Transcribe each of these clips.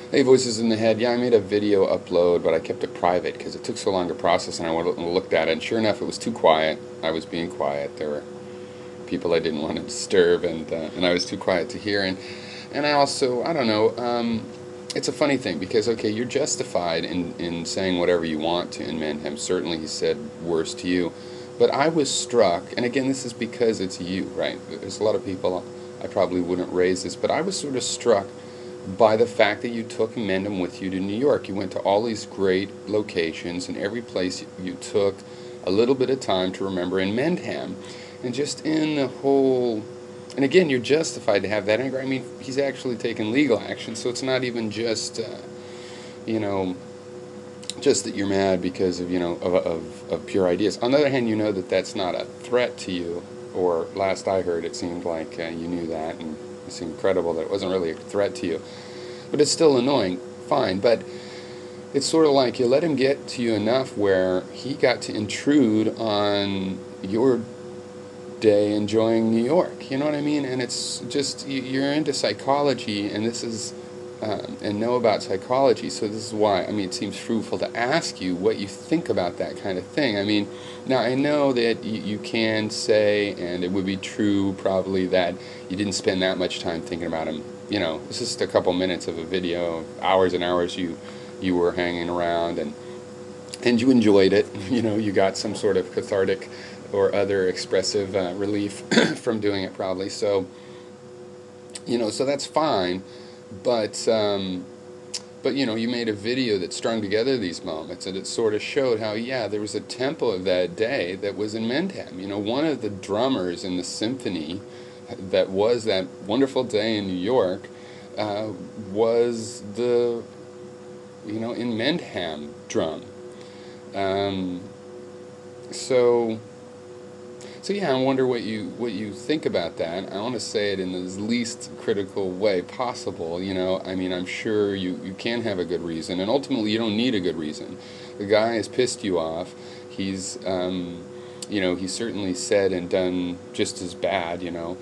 Hey, Voices in the Head. Yeah, I made a video upload, but I kept it private because it took so long to process, and I looked at it, and sure enough, it was too quiet. I was being quiet. There were people I didn't want to disturb, and I was too quiet to hear. And I also, I don't know, it's a funny thing because, okay, you're justified in saying whatever you want to in Mendham. Certainly he said worse to you. But I was struck, and again, this is because it's you, right? There's a lot of people, I probably wouldn't raise this, but I was sort of struck by the fact that you took Mendham with you to New York. You went to all these great locations, and every place you took a little bit of time to remember in Mendham. And just in the whole, and again, you're justified to have that anger. I mean, he's actually taken legal action, so it's not even just, you know, just that you're mad because of, of pure ideas. On the other hand, you know that that's not a threat to you, or last I heard, it seemed like you knew that, and it's incredible that it wasn't really a threat to you. But it's still annoying, fine, but it's sort of like you let him get to you enough where he got to intrude on your day enjoying New York, you know what I mean? And it's just, you're into psychology, and this is, and know about psychology, so this is why, I mean, it seems fruitful to ask you what you think about that kind of thing. I mean, now I know that you can say, and it would be true probably, that you didn't spend that much time thinking about him. You know, it's just a couple minutes of a video, hours and hours you were hanging around, and you enjoyed it. You know, you got some sort of cathartic or other expressive relief from doing it probably. So, you know, so that's fine. But you know, you made a video that strung together these moments, and it sort of showed how, yeah, there was a tempo of that day that was in Mendham. You know, one of the drummers in the symphony that was that wonderful day in New York was the, you know, in Mendham drum. So yeah, I wonder what you think about that. I want to say it in the least critical way possible. You know, I mean, I'm sure you can have a good reason, and ultimately you don't need a good reason. The guy has pissed you off. He's, you know, he's certainly said and done just as bad. You know,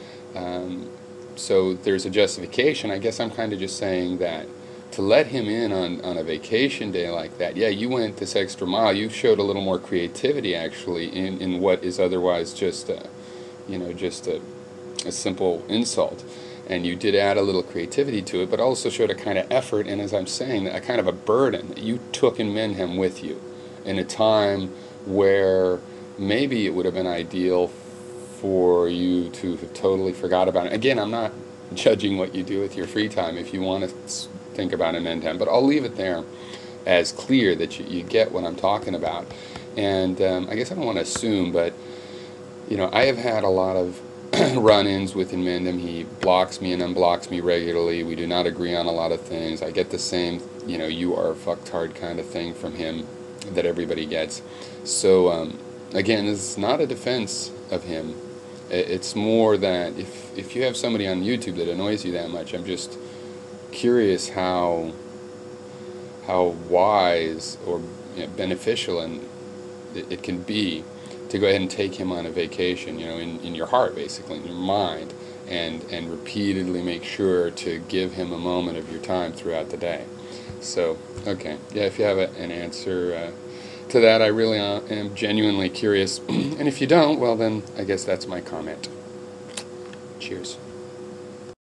so there's a justification. I guess I'm kind of just saying that to let him in on a vacation day like that, yeah, you went this extra mile. You showed a little more creativity, actually, in what is otherwise just you know, just a simple insult. And you did add a little creativity to it, but also showed a kind of effort, and as I'm saying, a kind of a burden that you took in Mendham with you in a time where maybe it would have been ideal for you to have totally forgot about it. Again, I'm not judging what you do with your free time if you want to think about an Mendham, but I'll leave it there as clear that you get what I'm talking about. And I guess I don't want to assume, but you know, I have had a lot of run-ins with Inmendham. He blocks me and unblocks me regularly. We do not agree on a lot of things. I get the same, you know, you are fucked hard kind of thing from him that everybody gets. So again, this is not a defense of him. It's more that if you have somebody on YouTube that annoys you that much, I'm just curious how wise or, you know, beneficial and it can be to go ahead and take him on a vacation, you know, in your heart, basically, in your mind, and repeatedly make sure to give him a moment of your time throughout the day. So, okay, yeah, if you have an answer to that, I really am genuinely curious. And if you don't, well then, I guess that's my comment. Cheers.